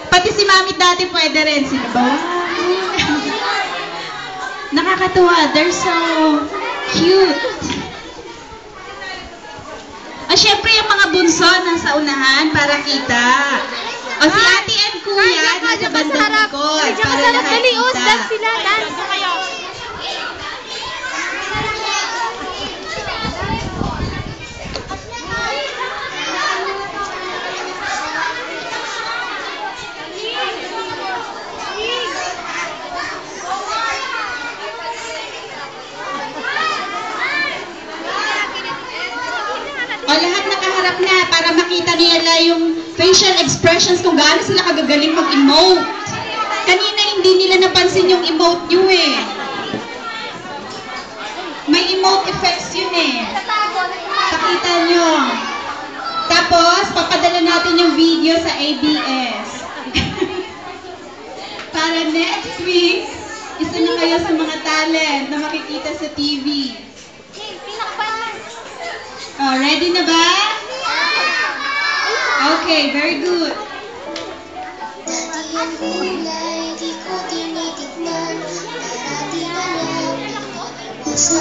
Pati si Mami dati pwede rin. Sino ba? Nakakatuwa. They're so cute. Syempre yung mga bunso nasa unahan para kita. Si Ate and Kuya nasa bandang likod para lahat kita. Dance sila, dance. Lahat nakaharap na para makita nila yung facial expressions kung gaano sila kagagaling mag-emote. Kanina hindi nila napansin yung emote nyo eh. May emote effects yun eh. Pakita nyo. Tapos, papadala natin yung video sa ABS. Para next week, isa na kayo sa mga talent na makikita sa TV. Ready na ba? Okay, very good. Dati ang kulay, di ko tinitignan. Para di alam, puso